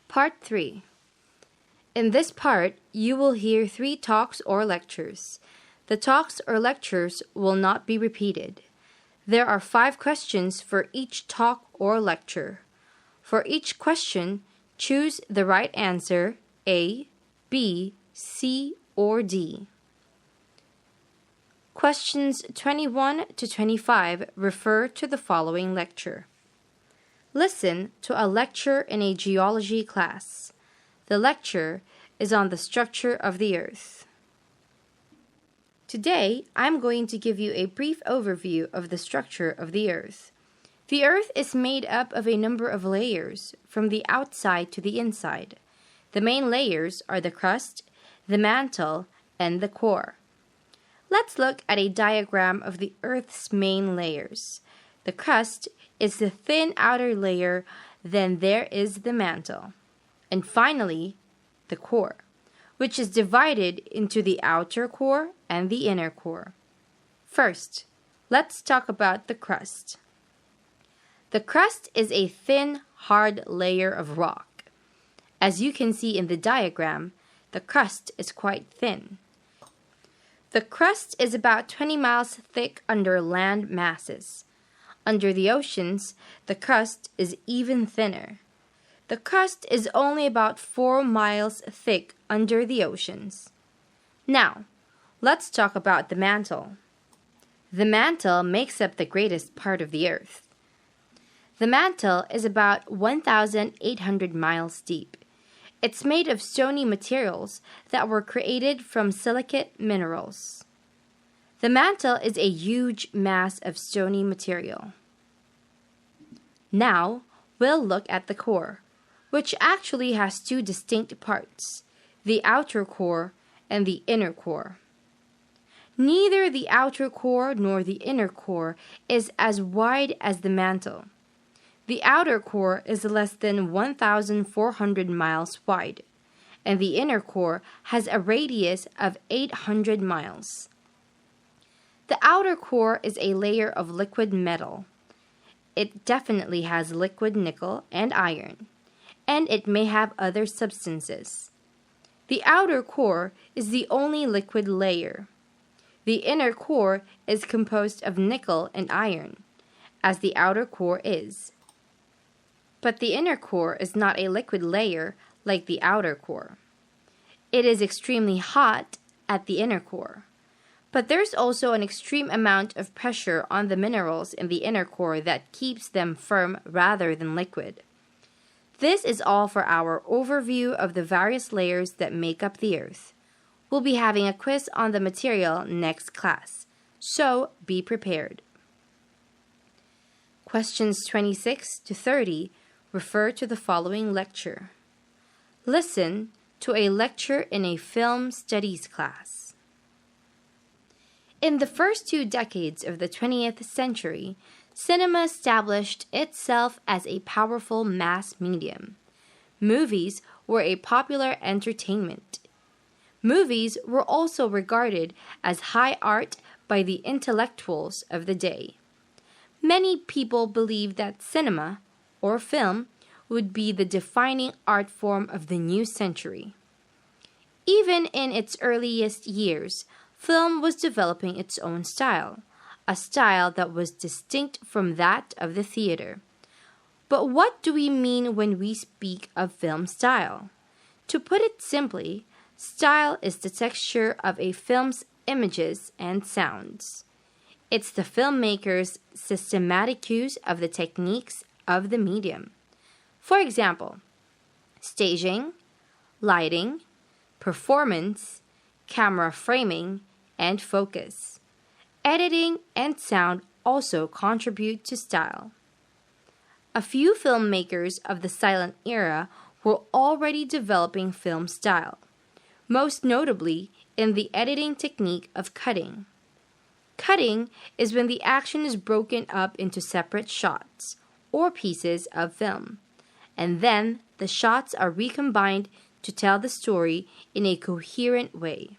Part 3. In this part, you will hear 3 talks or lectures. The talks or lectures will not be repeated. There are 5 questions for each talk or lecture. For each question, choose the right answer A, B, C, or D. Questions 21 to 25 refer to the following lecture. Listen to a lecture in a geology class. The lecture is on the structure of the Earth. Today, I'm going to give you a brief overview of the structure of the Earth. The Earth is made up of a number of layers, from the outside to the inside. The main layers are the crust, the mantle, and the core. Let's look at a diagram of the Earth's main layers. The crust is the thin outer layer, then there is the mantle. And finally, the core, which is divided into the outer core and the inner core. First, let's talk about the crust. The crust is a thin, hard layer of rock. As you can see in the diagram, the crust is quite thin. The crust is about 20 miles thick under land masses. Under the oceans, the crust is even thinner. The crust is only about 4 miles thick under the oceans. Now, let's talk about the mantle. The mantle makes up the greatest part of the Earth. The mantle is about 1,800 miles deep. It's made of stony materials that were created from silicate minerals. The mantle is a huge mass of stony material. Now, we'll look at the core, which actually has 2 distinct parts, the outer core and the inner core. Neither the outer core nor the inner core is as wide as the mantle. The outer core is less than 1,400 miles wide, and the inner core has a radius of 800 miles. The outer core is a layer of liquid metal. It definitely has liquid nickel and iron, and it may have other substances. The outer core is the only liquid layer. The inner core is composed of nickel and iron, as the outer core is. But the inner core is not a liquid layer like the outer core. It is extremely hot at the inner core. But there's also an extreme amount of pressure on the minerals in the inner core that keeps them firm rather than liquid. This is all for our overview of the various layers that make up the Earth. We'll be having a quiz on the material next class, so be prepared. Questions 26 to 30 refer to the following lecture. Listen to a lecture in a film studies class. In the first 2 decades of the 20th century, cinema established itself as a powerful mass medium. Movies were a popular entertainment. Movies were also regarded as high art by the intellectuals of the day. Many people believed that cinema, or film, would be the defining art form of the new century. Even in its earliest years, film was developing its own style, a style that was distinct from that of the theater. But what do we mean when we speak of film style? To put it simply, style is the texture of a film's images and sounds. It's the filmmaker's systematic use of the techniques of the medium. For example, staging, lighting, performance, camera framing, and focus. Editing and sound also contribute to style. A few filmmakers of the silent era were already developing film style, most notably in the editing technique of cutting. Cutting is when the action is broken up into separate shots, or pieces of film, and then the shots are recombined to tell the story in a coherent way.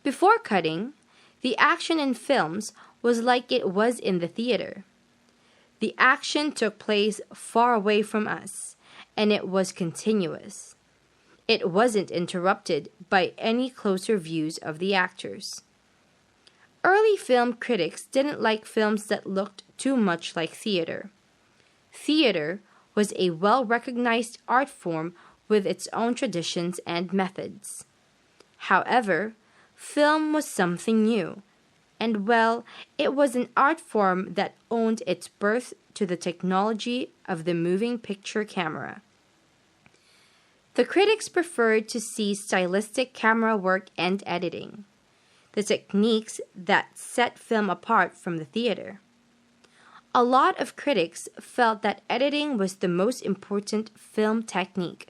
Before cutting, the action in films was like it was in the theater. The action took place far away from us, and it was continuous. It wasn't interrupted by any closer views of the actors. Early film critics didn't like films that looked too much like theater. Theater was a well-recognized art form with its own traditions and methods. However, film was something new, and it was an art form that owed its birth to the technology of the moving picture camera. The critics preferred to see stylistic camera work and editing, the techniques that set film apart from the theater. A lot of critics felt that editing was the most important film technique.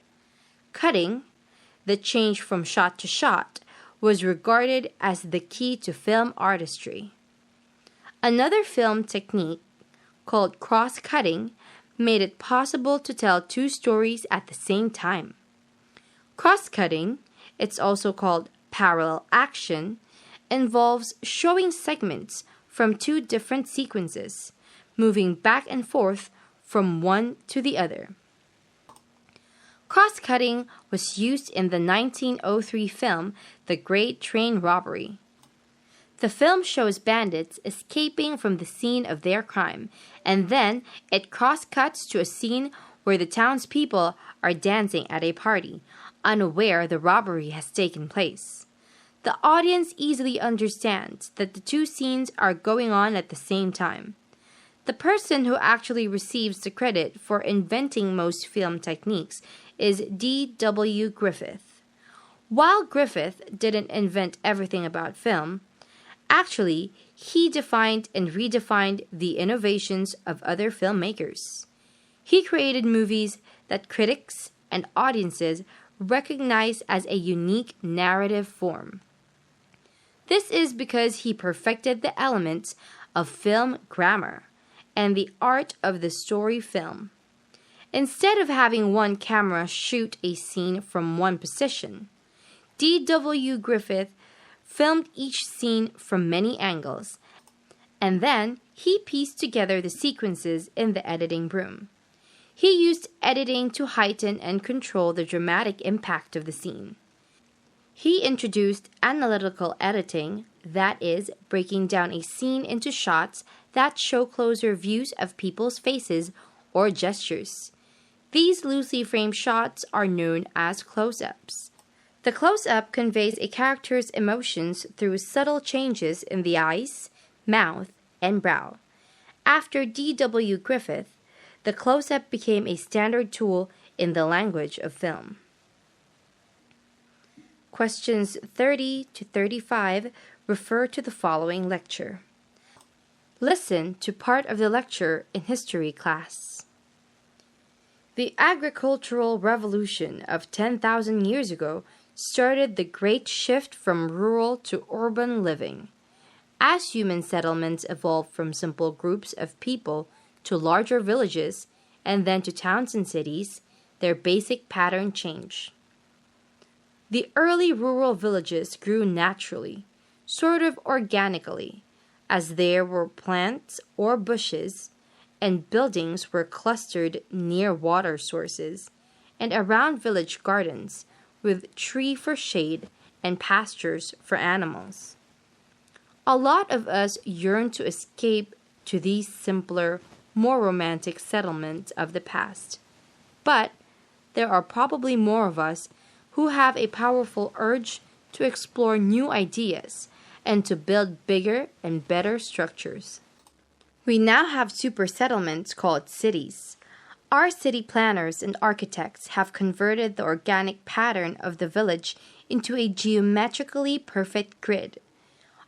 Cutting, the change from shot to shot, was regarded as the key to film artistry. Another film technique, called cross-cutting, made it possible to tell two stories at the same time. Cross-cutting, it's also called parallel action, involves showing segments from two different sequences, moving back and forth from one to the other. Cross-cutting was used in the 1903 film The Great Train Robbery. The film shows bandits escaping from the scene of their crime, and then it cross-cuts to a scene where the townspeople are dancing at a party, unaware the robbery has taken place. The audience easily understands that the two scenes are going on at the same time. The person who actually receives the credit for inventing most film techniques is D.W. Griffith. While Griffith didn't invent everything about film, actually, he defined and redefined the innovations of other filmmakers. He created movies that critics and audiences recognize as a unique narrative form. This is because he perfected the elements of film grammar and the art of the story film. Instead of having one camera shoot a scene from one position, D.W. Griffith filmed each scene from many angles, and then he pieced together the sequences in the editing room. He used editing to heighten and control the dramatic impact of the scene. He introduced analytical editing, that is, breaking down a scene into shots that show closer views of people's faces or gestures. These loosely framed shots are known as close-ups. The close-up conveys a character's emotions through subtle changes in the eyes, mouth, and brow. After D.W. Griffith, the close-up became a standard tool in the language of film. Questions 30 to 35 refer to the following lecture. Listen to part of the lecture in history class. The agricultural revolution of 10,000 years ago started the great shift from rural to urban living. As human settlements evolved from simple groups of people to larger villages and then to towns and cities, their basic pattern changed. The early rural villages grew naturally, sort of organically, as there were plants or bushes, and buildings were clustered near water sources and around village gardens with tree for shade and pastures for animals. A lot of us yearn to escape to these simpler, more romantic settlements of the past. But there are probably more of us who have a powerful urge to explore new ideas and to build bigger and better structures. We now have super settlements called cities. Our city planners and architects have converted the organic pattern of the village into a geometrically perfect grid.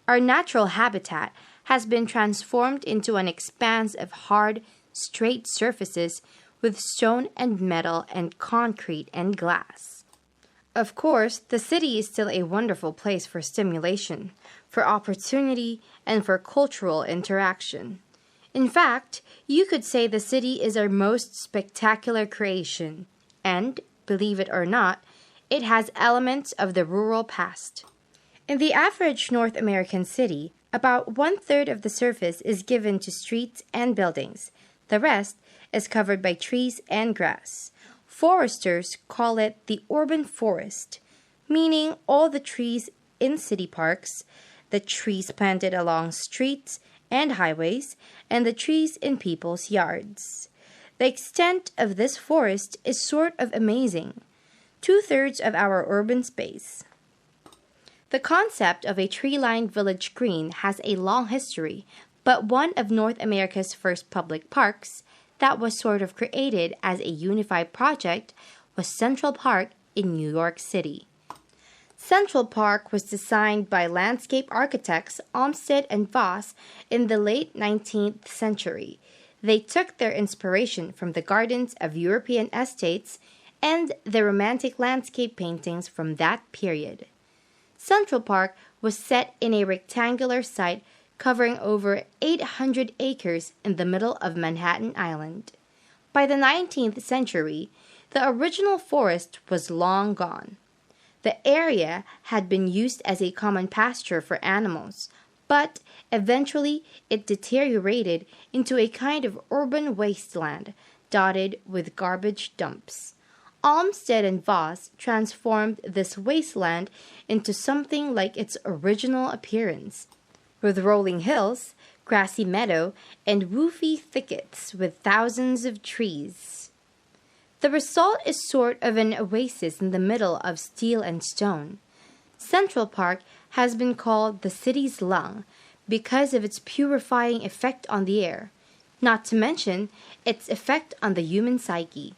Our natural habitat has been transformed into an expanse of hard, straight surfaces with stone and metal and concrete and glass. Of course, the city is still a wonderful place for stimulation, for opportunity, and for cultural interaction. In fact, you could say the city is our most spectacular creation, and, believe it or not, it has elements of the rural past. In the average North American city, about 1/3 of the surface is given to streets and buildings. The rest is covered by trees and grass. Foresters call it the urban forest, meaning all the trees in city parks, the trees planted along streets and highways, and the trees in people's yards. The extent of this forest is sort of amazing, 2/3 of our urban space. The concept of a tree-lined village green has a long history, but one of North America's first public parks that was sort of created as a unified project was Central Park in New York City. Central Park was designed by landscape architects Olmsted and Voss in the late 19th century. They took their inspiration from the gardens of European estates and the romantic landscape paintings from that period. Central Park was set in a rectangular site covering over 800 acres in the middle of Manhattan Island. By the 19th century, the original forest was long gone. The area had been used as a common pasture for animals, but eventually it deteriorated into a kind of urban wasteland dotted with garbage dumps. Olmsted and Voss transformed this wasteland into something like its original appearance, with rolling hills, grassy meadow, and woofy thickets with thousands of trees. The result is sort of an oasis in the middle of steel and stone. Central Park has been called the city's lung because of its purifying effect on the air, not to mention its effect on the human psyche.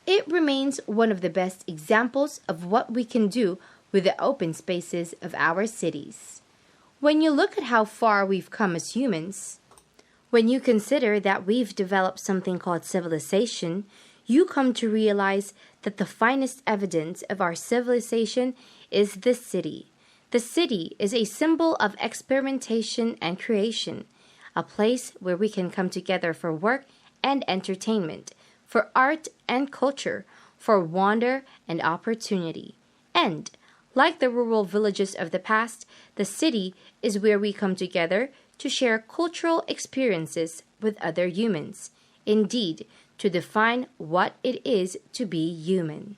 It remains one of the best examples of what we can do with the open spaces of our cities. When you look at how far we've come as humans, when you consider that we've developed something called civilization, you come to realize that the finest evidence of our civilization is this city. The city is a symbol of experimentation and creation, a place where we can come together for work and entertainment, for art and culture, for wonder and opportunity. And, like the rural villages of the past, the city is where we come together to share cultural experiences with other humans. Indeed, to define what it is to be human.